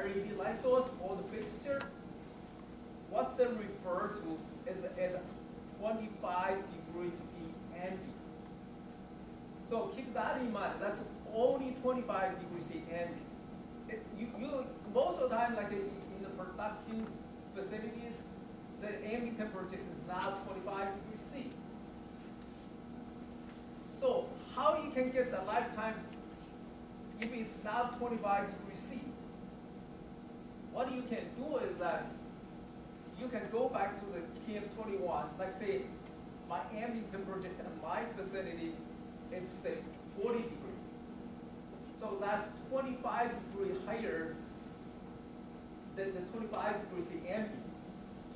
LED light source or the fixture, what they refer to is at 25 degrees C ambient. So keep that in mind. That's only 25 degrees C ambient. Most of the time, like in the production facilities, the ambient temperature is now 25 degrees C. So how you can get the lifetime if it's not 25 degrees C? What you can do is that you can go back to the TM21, like say my ambient temperature in my facility is say 40 degrees. So that's 25 degrees higher than the 25 degrees C ambient.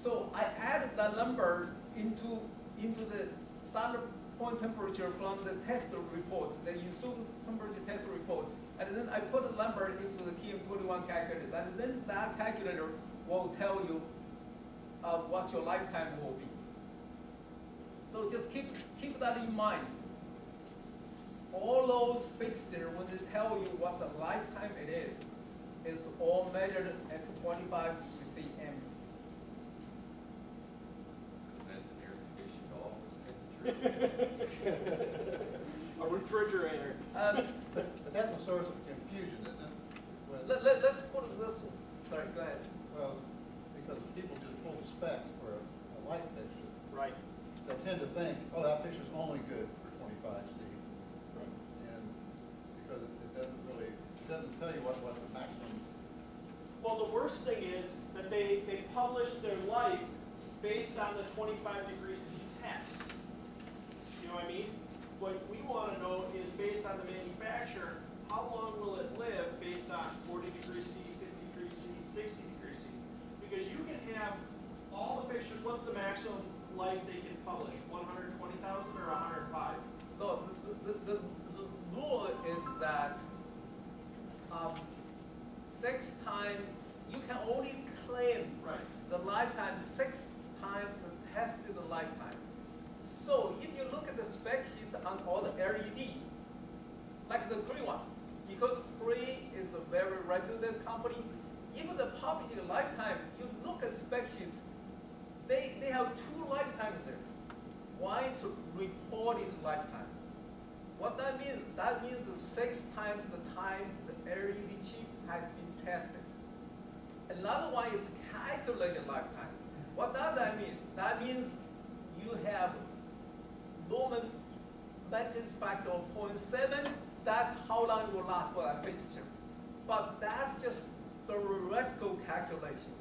So I added that number into the solid point temperature from the test report, the ensuing temperature test report, and then I put the number into the TM21 calculator, and then that calculator will tell you what your lifetime will be. So just keep that in mind. All those fixtures, when they tell you what the lifetime it is, it's all measured at 25 degrees C ambient. That's an air conditioned office temperature. A refrigerator. But that's a source of confusion, isn't it? When- Let's put it this way. Sorry, go ahead. Well, because people just pull the specs for a light fixture. Right. They tend to think, oh, that fixture's only good for 25 C. And because it doesn't really, it doesn't tell you what the maximum. Well, the worst thing is that they publish their life based on the 25 degrees C test. You know what I mean? What we want to know is based on the manufacturer, how long will it live based on 40 degrees C, 50 degrees C, 60 degrees C? Because you can have all the fixtures, what's the maximum life they can publish? 120,000 or 105? So the rule is that 6 times, you can only claim Right. the lifetime 6 times the tested lifetime. So if you look at the spec sheets on all the LED, like the Cree one, because Cree is a very reputed company, even the published lifetime, you look at spec sheets, they have 2 lifetimes there. One is reported lifetime. What that means? That means 6 times the time the LED chip has been tested. Another one is calculated lifetime. What does that mean? That means you have Norman maintenance factor of 0.7. That's how long it will last for that fixture. But that's just theoretical calculation.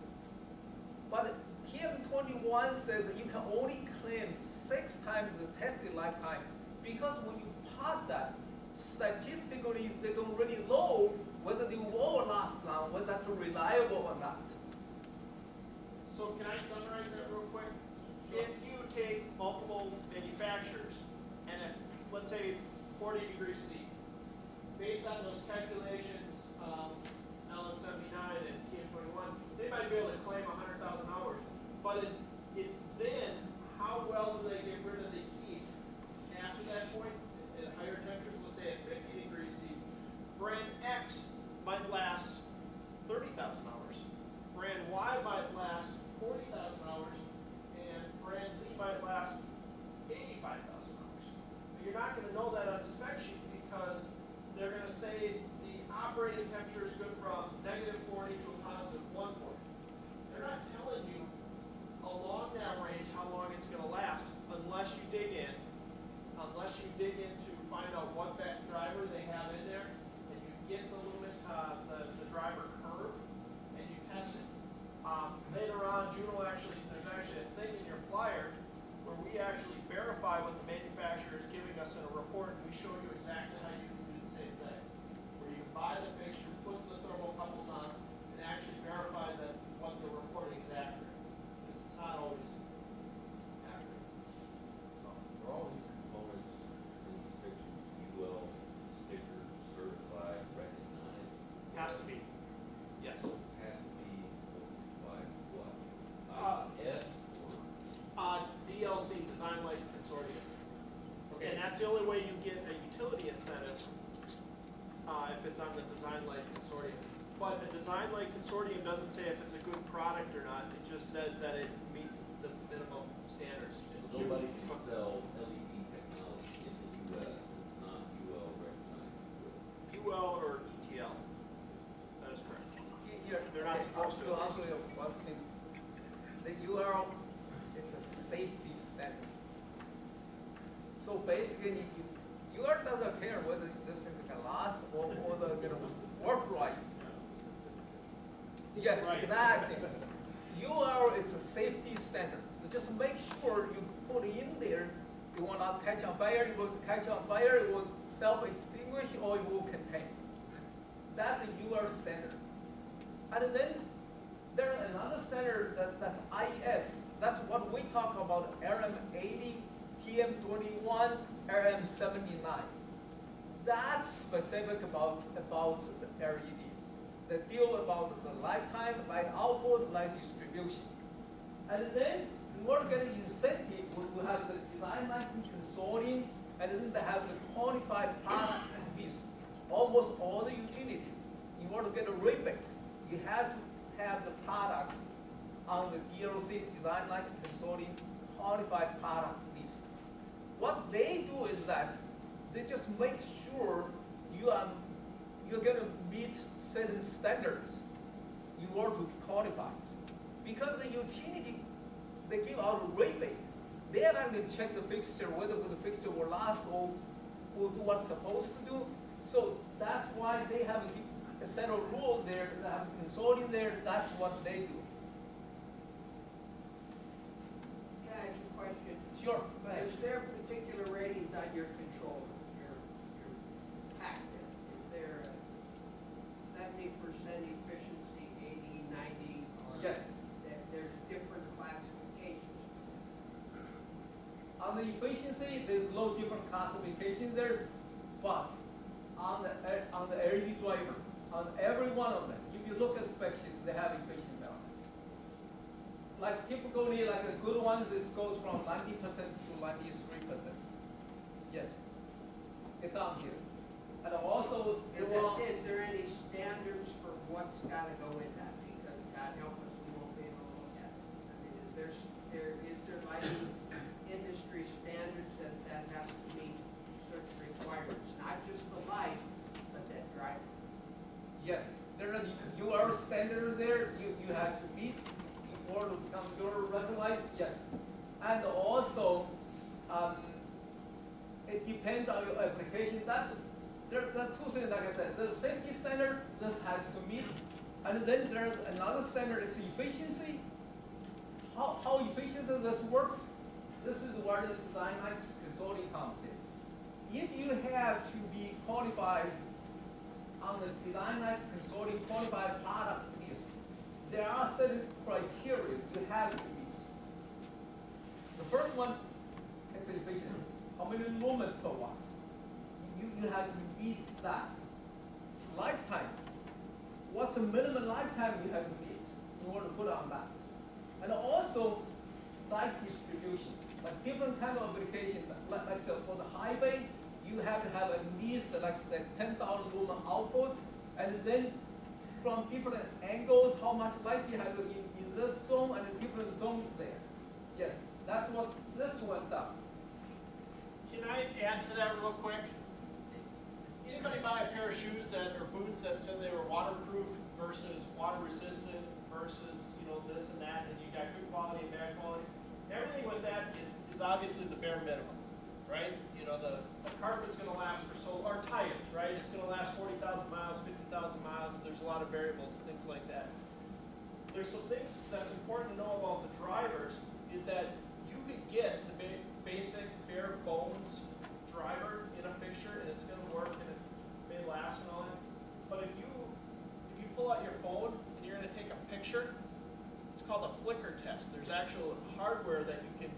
But TM21 says that you can only claim 6 times the tested lifetime because when you pass that, statistically they don't really know whether they will last long, whether that's reliable or not. So can I summarize that real quick? If you take multiple manufacturers, and if, let's say, 40 degrees C, based on those calculations, LM79 and TM21, they might be able to claim 100,000 hours. But it's then, how well do they get rid of the heat after that point at higher temperatures, let's say at 50 degrees C. Brand X might last 30,000 hours. Brand Y might last 40,000 hours, and brand Z might last 85,000 hours. But you're not going to know that on the spec sheet because they're going to say the operating temperature is good from -40 to a positive 140. They're not telling you along that range how long it's going to last unless you dig in, to find out what that driver they have in there, and you get the limit, the driver curve, and you test it. Later on, June will there's actually a thing in your flyer where we actually verify what the manufacturer is giving us in a report, and we show you exactly how you can do the same thing. Where you buy the fixture, put the thermocouples on, and actually verify that what they're reporting is accurate. Because it's not always accurate. So, For all these components in these fixtures, UL sticker certified, recognized. has to be. Yes. Has to be by what? IES or? DLC, Design Light Consortium. And that's the only way you get a utility incentive if it's on the Design Light Consortium. But a design like consortium doesn't say if it's a good product or not, it just says that it meets the minimum standards. Nobody can sell LED technology in the US that's not UL recognized. UL or ETL. That is correct. Here, They're not supposed to. answer your question, the UL, it's a safety standard. So basically, UL doesn't care whether this thing can last or the work right. Yes, Right. exactly. UL is a safety standard. Just make sure you put in there, it will not catch on fire, it will catch on fire, it will self-extinguish, or it will contain. That's a UL standard. And then there's another standard that's IS. That's what we talk about, RM80, TM21, RM79. That's specific about the LEDs. That deal about the lifetime, light output, light distribution. And then in order to get an incentive, we have the design license consortium, and then they have the qualified product list. Almost all the utility, in order to get a rebate, you have to have the product on the DLC design license consortium qualified product list. What they do is that they just make sure you're going to meet certain standards in order to be qualified. Because the utility, they give out a rebate. They are not going to check the fixture, whether the fixture will last or will do what's supposed to do. So that's why they have a set of rules there, they have a consortium there, that's what they do. Can I ask you a question? Sure, go ahead. Is there particular ratings on your controller, your packet? Is there a 70% efficiency, 80, 90? Or Yes. that there's different classifications? On the efficiency, there's no different classifications there, but on the LED driver, on every one of them, if you look at spec sheets, they have efficiency on it. Like typically, like the good ones, it goes from 90% to 93%. Yes, it's on here. And also, it will. Is there any standards for what's gotta go in that? Because God help us, we won't be able to look at it. I mean, is there lighting industry standards that has to meet certain requirements? Not just the light, but that driver. Yes, there are UR standards there you have to meet in order to become UR recognized, yes. And also, it depends on your application. There are two things, like I said. The safety standard just has to meet, and then there's another standard, it's efficiency. How efficient this works, this is where the design license consortium comes in. If you have to be qualified on the design license consortium qualified product list, there are certain criteria you have to meet. The first one is efficiency. How many lumens per watt? You have to meet that. Lifetime. What's the minimum lifetime you have to meet in order to put on that? And also, light distribution. Like different kind of applications, like so for the highway, you have to have at least like say 10,000 lumen output, and then from different angles, how much light you have in this zone and a different zone there. Yes, that's what this one does. Can I add to that real quick? Anybody buy a pair of shoes or boots that said they were waterproof versus water resistant versus, this and that, and you got good quality and bad quality? Everything with that is obviously the bare minimum, right? The carpet's gonna last for or tires, right? It's gonna last 40,000 miles, 50,000 miles. There's a lot of variables, things like that. There's some things that's important to know about the drivers is that you could get the basic bare bones driver in a fixture and it's gonna work and it may last and all that. But if you pull out your phone and you're gonna take a picture, it's called a flicker test. There's actual hardware that you can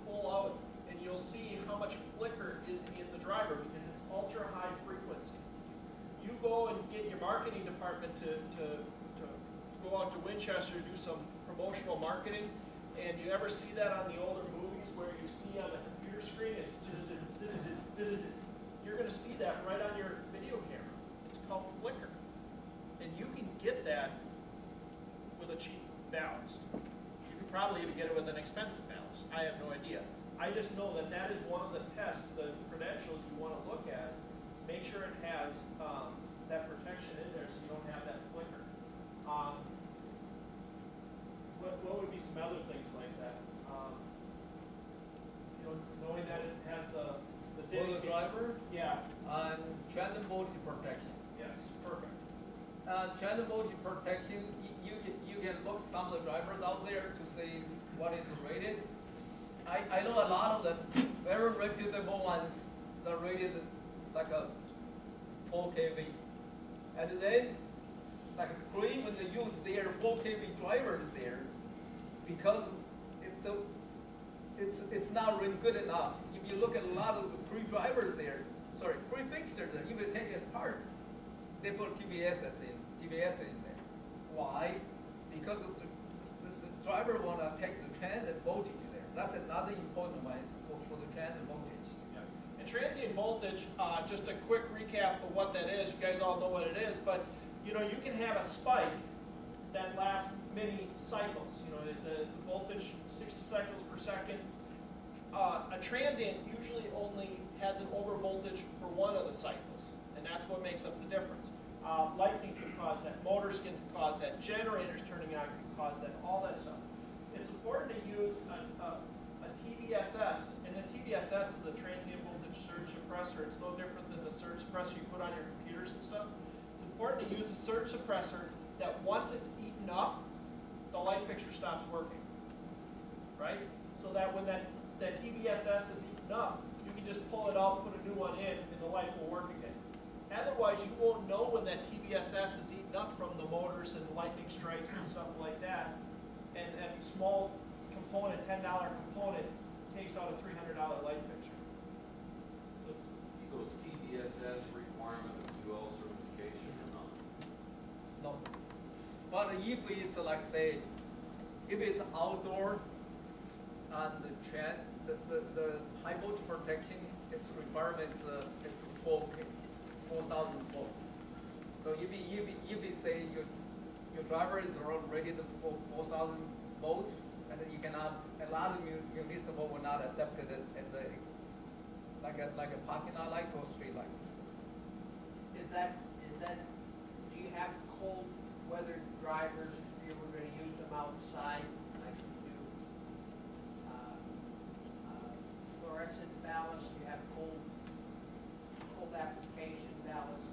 pull out and you'll see how much flicker is in the driver because it's ultra high frequency. You go and get your marketing department to go out to Winchester, do some promotional marketing, and you ever see that on the older movies where you see on the computer screen, it's you're going to see that right on your video camera. It's called flicker. And you can get a cheap ballast. You could probably even get it with an expensive ballast. I have no idea. I just know that that is one of the tests, the credentials you want to look at, is make sure it has that protection in there so you don't have that flicker. What would be some other things like that? Knowing that it has the For the driver, Yeah. and trend voltage protection. Yes. Perfect. Trend voltage protection, you can look some of the drivers out there to see what is rated. I know a lot of the very reputable ones, they're rated like a 4 kV. And then, like Cree, when they use their 4 kV drivers there, because it's not really good enough. If you look at a lot of the Cree drivers there, Cree fixtures, if you take it apart, they put TVS in there. Why? Because the driver want to take the transient voltage there. That's another important one for the transient voltage. Yeah. And transient voltage, just a quick recap of what that is. You guys all know what it is, but you can have a spike that lasts many cycles. The voltage 60 cycles per second. A transient usually only has an overvoltage for one of the cycles, and that's what makes up the difference. Lightning can cause that, motors can cause that, generators turning on can cause that, all that stuff. It's important to use a TVSS, and a TVSS is a transient voltage surge suppressor. It's no different than the surge suppressor you put on your computers and stuff. It's important to use a surge suppressor that once it's eaten up, the light fixture stops working, right? So that when that TVSS is eaten up, you can just pull it out, put a new one in, and the light will work again. Otherwise, you won't know when that TVSS is eaten up from the motors and lightning strikes and stuff like that. And small component, $10 component, takes out a $300 light fixture. So is TVSS requirement of UL certification or not? No. But if it's like say, if it's outdoor and the high voltage protection, its requirements it's 4,000 volts. So if you say your driver is rated for 4,000 volts, and then you cannot, a lot of municipal will not accept it as like a parking lot lights or street lights. Is that, do you have cold weather drivers if you were gonna use them outside, like you do? Fluorescent ballast, you have cold application ballast,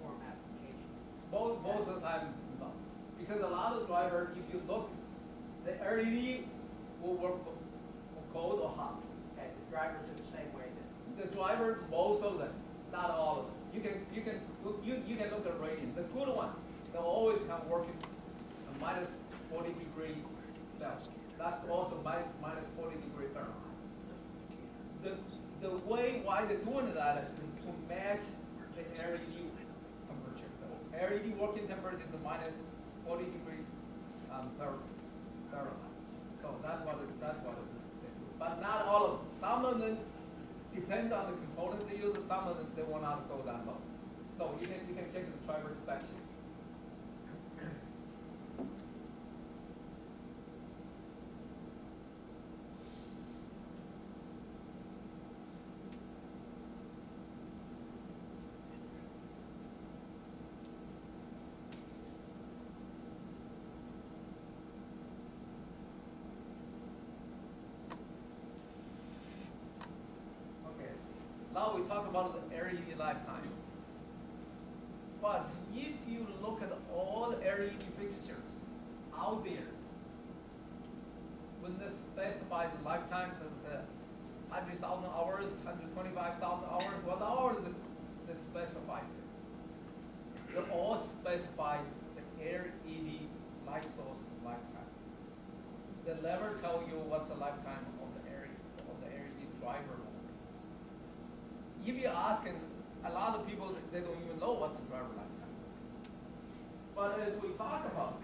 warm application. Both of the time, no. Because a lot of drivers, if you look, the LED will work for cold or hot. Okay, the drivers are the same way then. The driver, most of them, not all of them. You can look at rating. The good ones, they always come working at minus 40 degree Celsius. That's also minus 40 degree Fahrenheit. The way why they're doing that is to match the LED temperature. The LED working temperature is minus 40 degrees Fahrenheit. So that's what it do. But not all of them. Some of them depends on the components they use. Some of them they will not go that low. So you can check the driver spec sheets. Now we talk about the LED lifetime. But if you look at all the LED fixtures out there, when they specify the lifetimes as 100,000 hours, 125,000 hours, what hours they specify there? They all specify the LED light source lifetime. They never tell you what's the lifetime of the LED driver. If you're asking, a lot of people, they don't even know what's a driver lifetime. But as we talk about,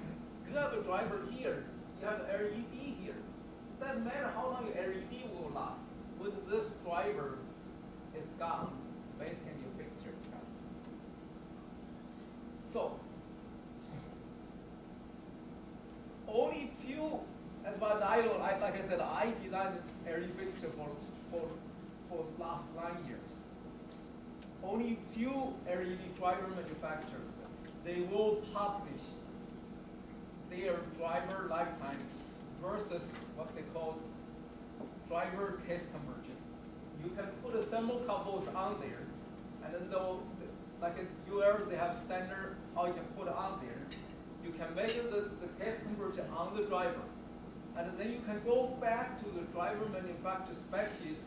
you have a driver here, you have the LED here. It doesn't matter how long your LED will last. With this driver, it's gone. Basically, your fixture is gone. So, like I said, I designed LED fixture for last 9 years. Only few LED driver manufacturers, they will publish their driver lifetime versus what they call driver test conversion. You can put a thermal couples on there, and then like at UL, they have standard how you can put it on there. You can measure the test conversion on the driver, and then you can go back to the driver manufacturer spec sheets,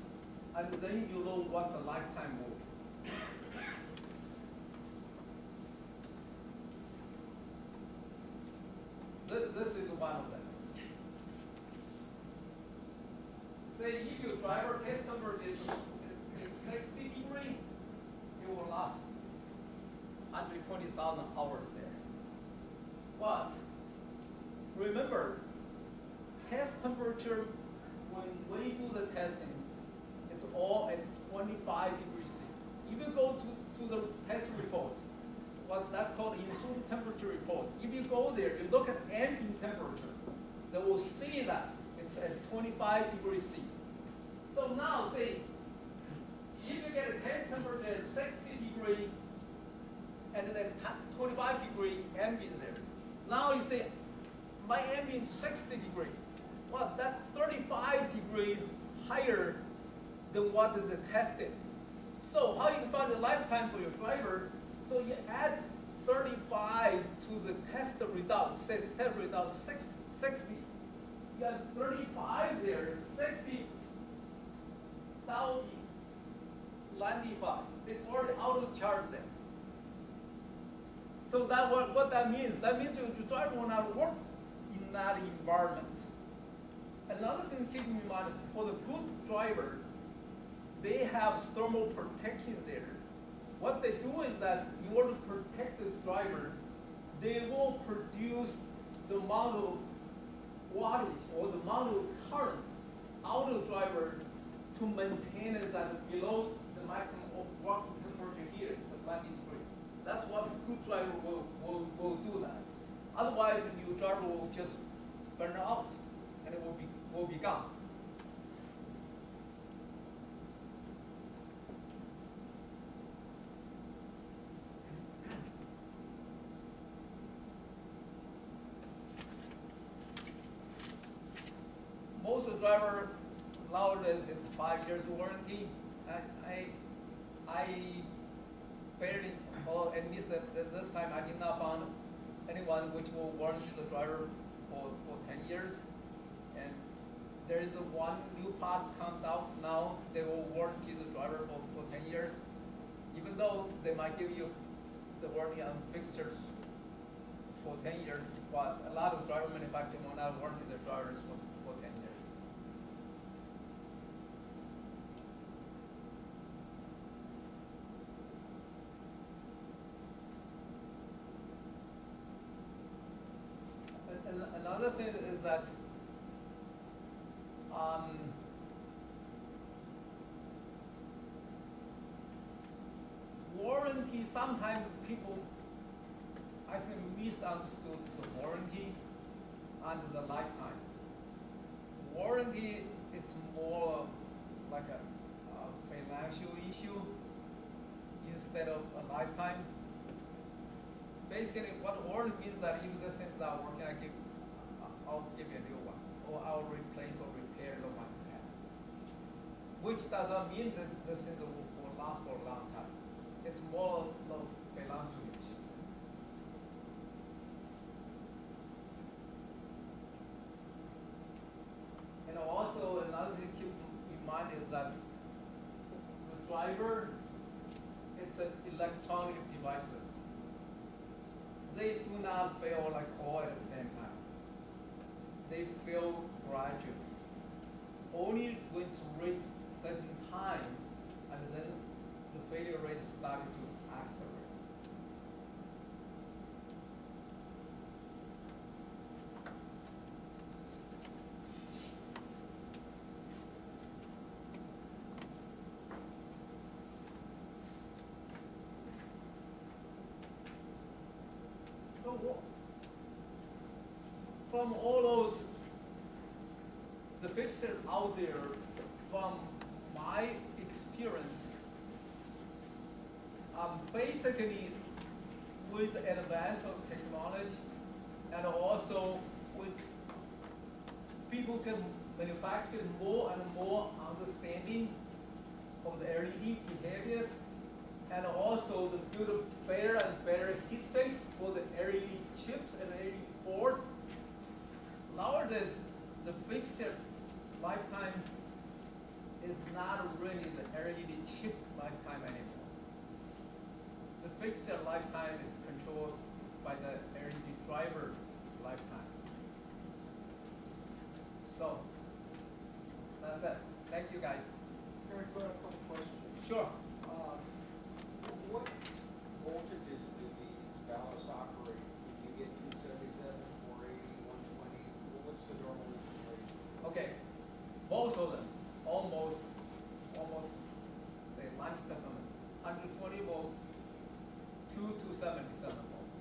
and then you know what's a lifetime will be. This is one of them. Say if your driver test conversion is 60 degrees, it will last 120,000 hours there. But remember, test temperature, when we do the testing, it's all at 25 degrees C. If you go to the test report, what that's called in-soon temperature report, if you go there, you look at ambient temperature, they will see that it's at 25 degrees C. So now, say, if you get a test temperature at 60 degrees, and then at 25 degree ambient there. Now you say, my ambient 60 degree. Well, that's 35 degrees higher than what is tested. So how you find the lifetime for your driver? So you add 35 to the test result, says test result 60. You have 35 there, 60, that will be 95. It's already out of the charts there. So that what that means? That means your driver will not work in that environment. Another thing to keep in mind is for the good driver, they have thermal protection there. What they do is that in order to protect the driver, they will produce the amount of wattage or the amount of current out of the driver to maintain it at below the maximum of working temperature here. It's a 90 degree. That's what a good driver will do that. Otherwise, your driver will just burn out and it will be gone. Most of the driver nowadays is 5 years warranty. I barely, or at least at this time, I did not find anyone which will warranty the driver for 10 years. And there is one new part comes out now, they will warranty the driver for 10 years. Even though they might give you the warranty on fixtures for 10 years, but a lot of driver manufacturers will not warranty their drivers for 10 years. Another thing is that warranty, sometimes people, I think, misunderstood the warranty and the lifetime. Warranty, it's more like a financial issue instead of a lifetime. Basically, what warranty means that if this thing's not working, I'll give you a new one, or I'll replace or repair the one you have. Which doesn't mean this thing will last for a long time. It's more of financial issue. And also another thing to keep in mind is that the driver, it's an electronic devices. They do not fail like all at the same time. They fail gradually. Only when it's reached certain time, and then the failure rate started to accelerate. So from all those the fixture out there, from my experience, basically with advance of technology and also with people can manufacture more and more understanding of the LED behaviors, and also the build better and better heat sink for the LED chips and LED board. Nowadays, the fixture lifetime is not really the LED chip lifetime anymore. The fixture lifetime is controlled by the LED driver lifetime. So, that's it. Thank you, guys. Very quick, a couple questions. Sure. What voltages do these ballasts operate? If you get 277, 480, 120, what's the normal installation? Okay, most of them, almost, say 90%, 120 volts, 2 to 77 volts.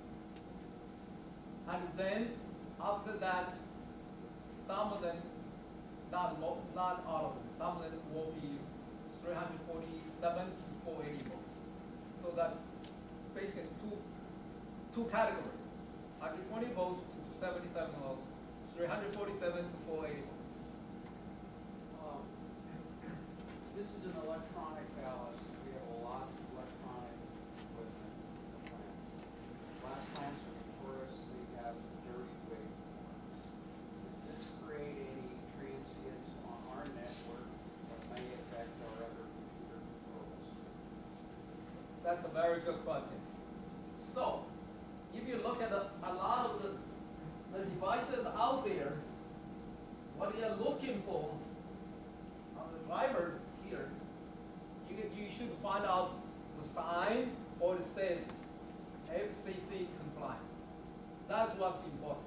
And then after that, some of them, not all of them, some of them will be 347 to 480 volts. So that basically two categories, 120 volts to 77 volts, 347 to 480 volts. This is an electronic ballast. We have lots of electronic equipment plants. Glass plants are notoriously have dirty waveforms. Does this create any transients on our network that may affect our other computer controls? That's a very good question. So, if you look at a lot of the devices out there, what they are looking for on the driver here, you should find out the sign or it says FCC compliance. That's what's important.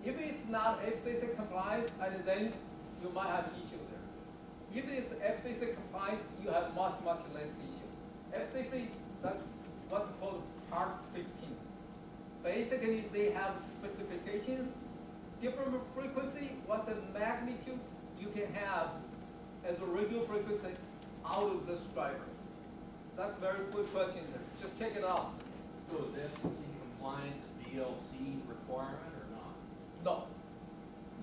If it's not FCC compliance, and then you might have issue there. If it's FCC compliance, you have much less issue. FCC, that's what's called Part 15. Basically, they have specifications, different frequency, what's the magnitude you can have as a radio frequency out of this driver. That's a very good question there. Just check it out. So is FCC compliance a DLC requirement or not? No.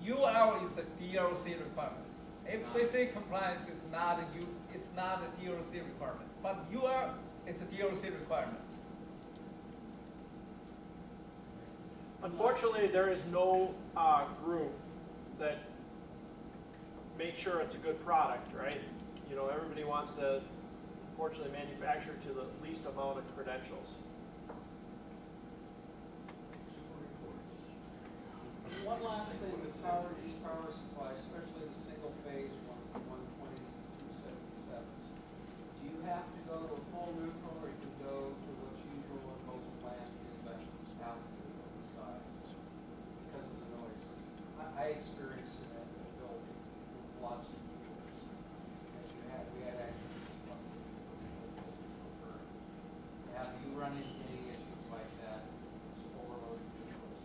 UL is a DLC requirement. FCC compliance is not it's not a DLC requirement. But UL, it's a DLC requirement. Unfortunately, there is no group that makes sure it's a good product, right? You know, everybody wants to, unfortunately, manufacture to the least amount of credentials. One last thing, with these power supplies, especially the single phase 120s, 277s, do you have to go to a full neutral or you can go to what's usual in most plants that have to do both sides because of the noises? I experienced it at the building with lots of viewers. We had actually have you run into any issues like that? It's overloaded neutrals.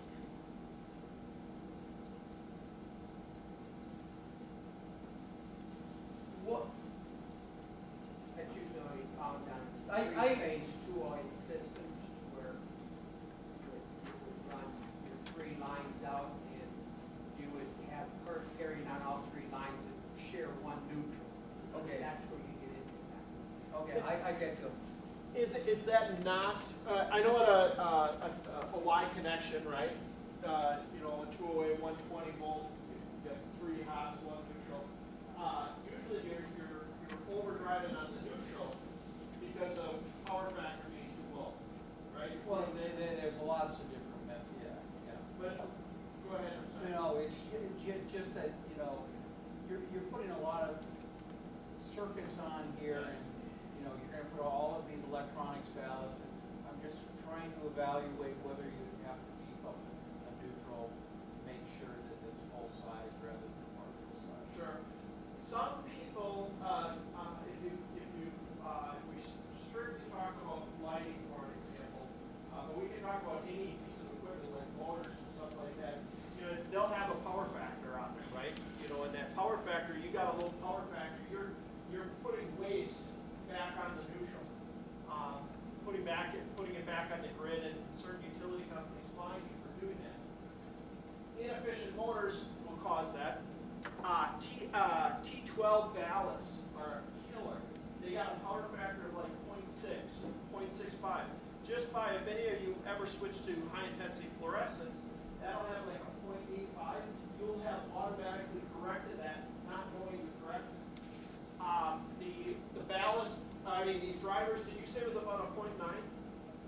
What? That you know, you found on I- three-phase two-oil systems where you would run your three lines out and you would have current carrying on all three lines and share one neutral. Okay. That's where you get into that. Okay, I get you. Is that not, I know at a Y connection, right? You know, a 208, 120 volt, you got three hots, one neutral. Usually you're overdriving on the neutral because of power factor being too low, right? Well, there's lots of different methods, yeah. But, go ahead, I'm sorry. You know, it's just that, you know, you're putting a lot of circuits on here, and, you know, you're gonna put all of these electronics ballasts, and I'm just trying to evaluate whether you have to beef up a neutral, make sure that it's full size rather than partial size. Sure. Some people, if we strictly talk about lighting, for an example, but we can talk about any piece of equipment like motors and stuff like that. You know, they'll have a power factor on there, right? You know, switch to high-intensity fluorescence, that'll have like a 0.85. You'll have automatically corrected that, not knowing you corrected. The ballast, I mean, these drivers, did you say it was about a 0.9?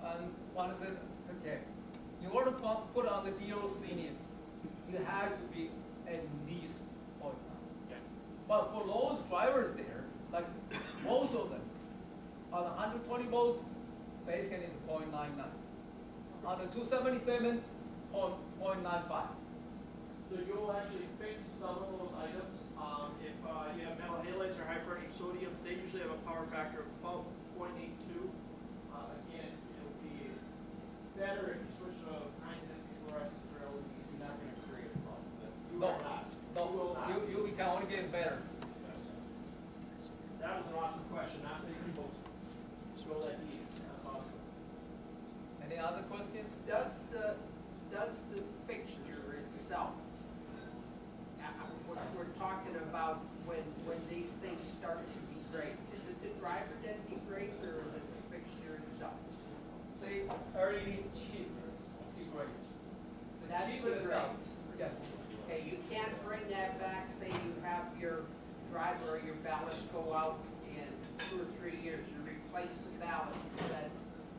And one is it, okay, in order to put on the DOC needs, you have to be at least 0.9. Yeah. But for those drivers there, like most of them, on 120 volts, base gain is 0.99. On the 277, 0.95. So you'll actually fix some of those items. If you have metal halides or high pressure sodiums, they usually have a power factor of about 0.82. Again, it'll be better if you switch to high intensity fluorescence or LEDs. You're not going to create a problem. You No, are not. no, You will not. you can only get better. That was an awesome question. Not many people show that need. That's awesome. Any other questions? Does the fixture itself, we're talking about when these things start to degrade, is it the driver that degrades or is it the fixture itself? The LED chip degrades. The That's chip what itself, degrades. yes. Okay, you can't bring that back, say you have your driver or your ballast go out in 2 or 3 years, you replace the ballast,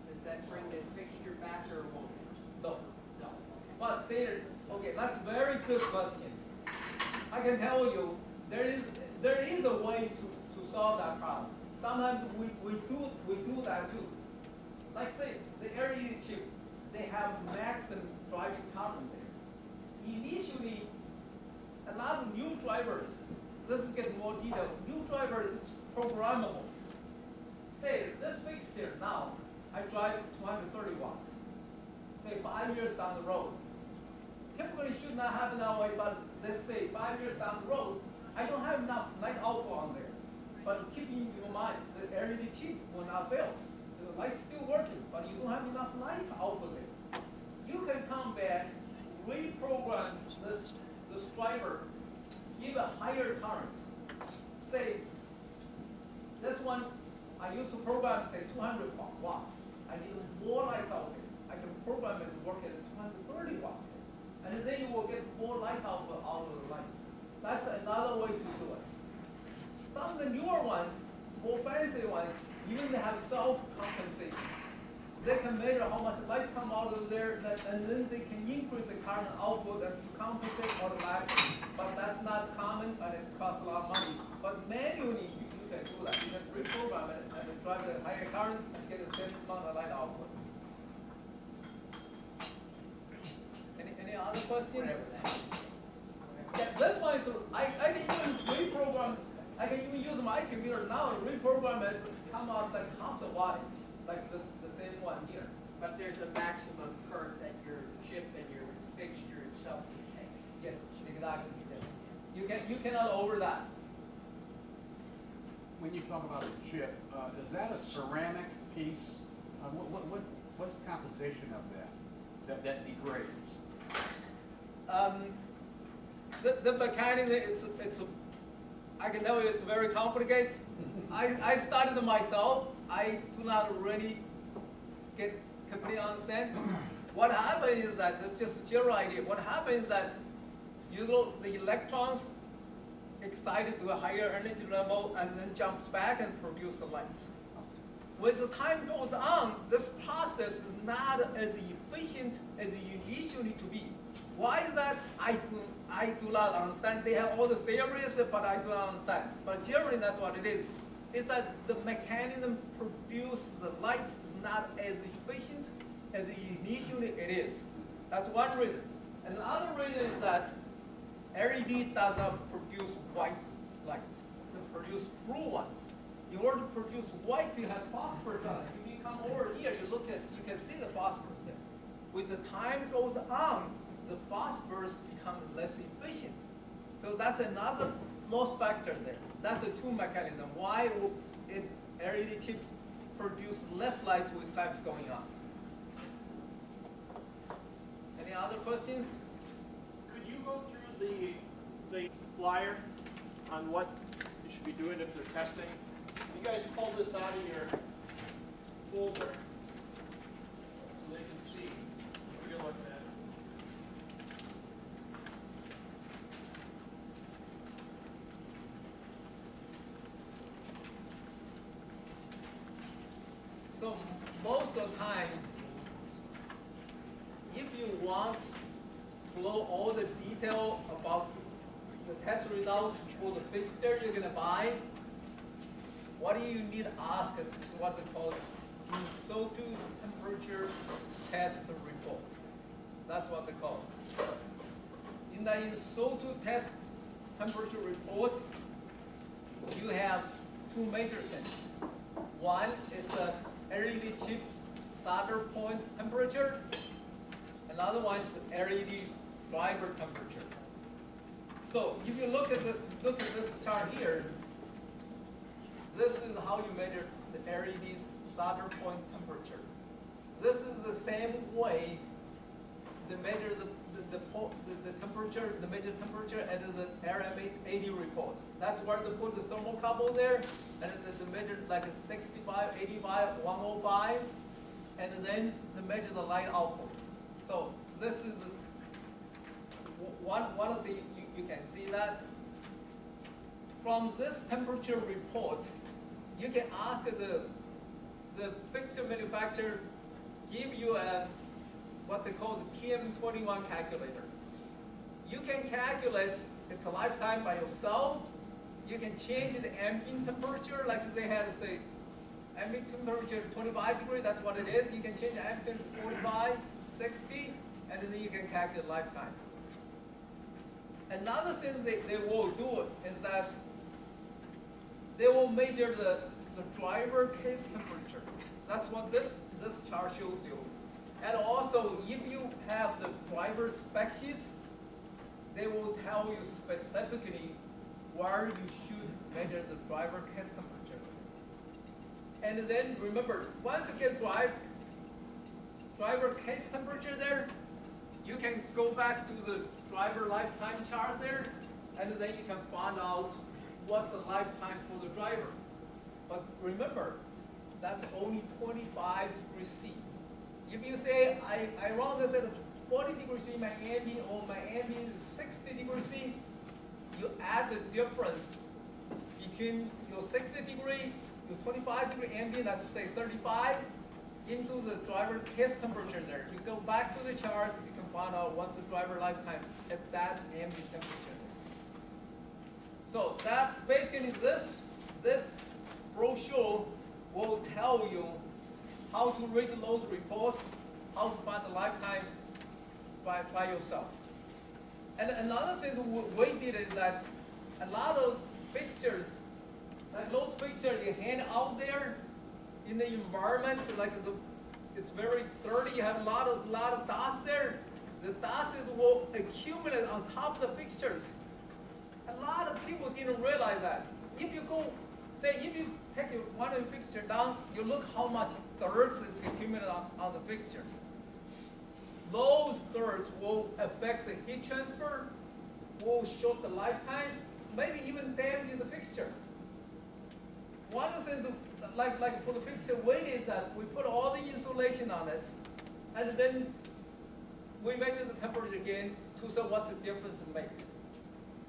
does that bring the fixture back or won't it? No. No. But there, okay, that's a very good question. I can tell you, there is a way to solve that problem. Sometimes we do that too. Like say, the LED chip, they have maximum driving current there. Initially, a lot of new drivers, let's get more detail, new driver is programmable. Say, this fixture now, I drive 230 watts. Say 5 years down the road. Typically it should not happen that way, but let's say 5 years down the road, I don't have enough light output on there. But keep in your mind, the LED chip will not fail. The light's still working, but you don't have enough light output there. You can come back, reprogram this driver, give a higher current. Say, this one, I used to program, say, 200 watts. I need more lights out there. I can program it to work at 230 watts. And then you will get more light output out of the lights. That's another way to do it. Some of the newer ones, more fancy ones, even they have self-compensation. They can measure how much light come out of there, and then they can increase the current output and to compensate automatically. But that's not common, and it costs a lot of money. But manually, you can do that. You can reprogram it and drive the higher current and get the same amount of light output. Any other questions? Yeah, this one is, I can even reprogram, I can even use my computer now to reprogram it to come out like half the wattage, like the same one here. But there's a maximum current that your chip and your fixture itself can take. Yes, exactly. Yes. You cannot over that. When you talk about a chip, is that a ceramic piece? What's the composition of that degrades? The mechanism, I can tell you it's very complicated. I studied it myself. I do not really completely understand. What happens is that, it's just a general idea. What happens is that the electrons excited to a higher energy level and then jumps back and produce the light. As the time goes on, this process is not as efficient as you initially to be. Why is that? I do not understand. They have all the theories, but I do not understand. But generally, that's what it is. It's that the mechanism produce the lights is not as efficient as initially it is. That's one reason. And the other reason is that LED does not produce white lights. They produce blue ones. In order to produce white, you have phosphorus on it. If you come over here, you can see the phosphorus there. With the time goes on, the phosphorus becomes less efficient. So that's another loss factor there. That's a two mechanism. Why will LED chips produce less light with times going on? Any other questions? Could you go through the flyer on what you should be doing if they're testing? You guys pull this out of your folder so they can see. most of the time, if you want to know all the detail about the test results for the fixture you're gonna buy, what do you need to ask is what they call SO2 temperature test report. That's what they call it. In the SO2 test temperature reports, you have two major things. One is the LED chip solder point temperature. Another one is the LED driver temperature. So if you look at this chart here, this is how you measure the LED solder point temperature. This is the same way they measure the temperature, the measured temperature at the RM80 report. That's where they put the thermocouple there, and they measure like a 65, 85, 105, and then they measure the light output. So this is one of the you can see that from this temperature report, you can ask the fixture manufacturer give you a what they call the TM21 calculator. You can calculate its lifetime by yourself. You can change the ambient temperature, like they had say ambient temperature 25 degrees, that's what it is. You can change the ambient to 45, 60, and then you can calculate lifetime. Another thing they will do is that they will measure the driver case temperature. That's what this chart shows you. And also, if you have the driver spec sheets, they will tell you specifically where you should measure the driver case temperature. And then remember, once you get driver case temperature there, you can go back to the driver lifetime chart there, and then you can find out what's the lifetime for the driver. But remember, that's only 25 degrees C. If you say, I run this at 40 degrees C, my ambient, or my ambient is 60 degrees C, you add the difference between your 60 degree, your 25 degree ambient, that's say 35, into the driver case temperature there. You go back to the charts, you can find out what's the driver lifetime at that ambient temperature. So that's basically this brochure will tell you how to read those reports, how to find the lifetime by yourself. And another thing we did is that a lot of fixtures, like those fixtures you hand out there in the environment, like it's very dirty, you have a lot of dust there. The dust will accumulate on top of the fixtures. A lot of people didn't realize that. If you go, say, if you take one of the fixture down, you look how much dirt is accumulated on the fixtures. Those dirt will affect the heat transfer, will short the lifetime, maybe even damage the fixtures. One of the things, like for the fixture weight, is that we put all the insulation on it, and then we measure the temperature again to see what the difference it makes.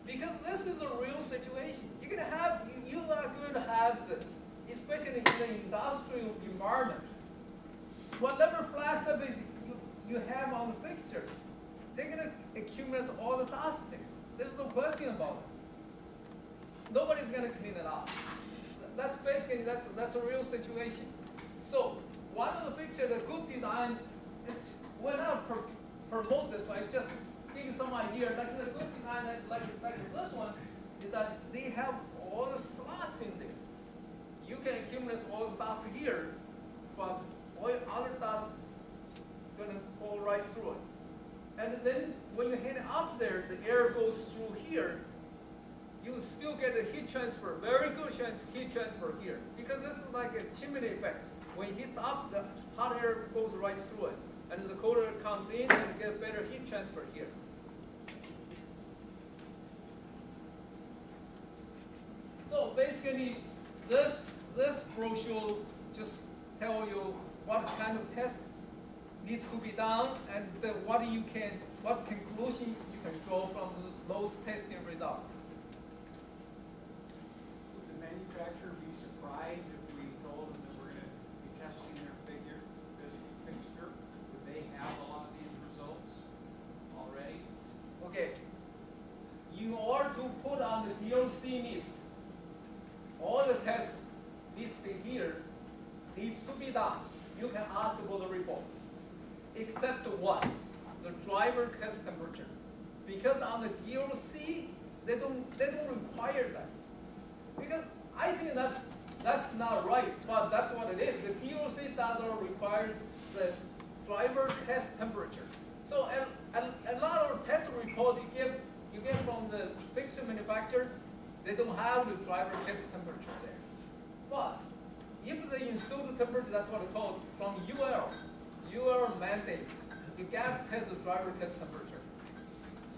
Because this is a real situation. You are going to have this, especially in the industrial environment. Whatever flat surface you have on the fixture, they're going to accumulate all the dust there. There's no question about it. Nobody's going to clean it up. That's basically, that's a real situation. So one of the fixtures, the good design, we're not promote this one, it's just give you some idea. Like the good design, like this one, is that they have all the slots in there. You can accumulate all the dust here, but all your other dust is going to fall right through it. And then when you hit it up there, the air goes through here. You still get a heat transfer, very good heat transfer here, because this is like a chimney effect. When it heats up, the hot air goes right through it, and the cold air comes in and get better heat transfer here. So basically, this brochure just tell you what kind of test needs to be done, and what conclusion you can draw from those testing results. Would the manufacturer be surprised if we told them that we're going to be testing their figure Okay. In order to put on the DOC list, all the tests listed here needs to be done. You can ask for the report, except one, the driver test temperature, because on the DOC they don't require that. Because I think that's not right, but that's what it is. The DOC doesn't require the driver test temperature. So a lot of test reports you get from the fixture manufacturer, they don't have the driver test temperature there. But if the ensued temperature, that's what it's called, from UL mandate, you got to test the driver test temperature.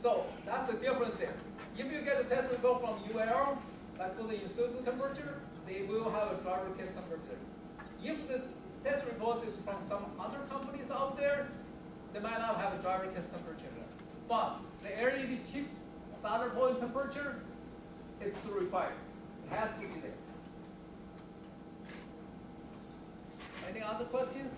So that's the difference there. If you get a test report from UL, like for the ensued temperature, they will have a driver test temperature. If the test report is from some other companies out there, they might not have a driver test temperature there. But the LED chip solder point temperature, it's required. It has to be there. Any other questions?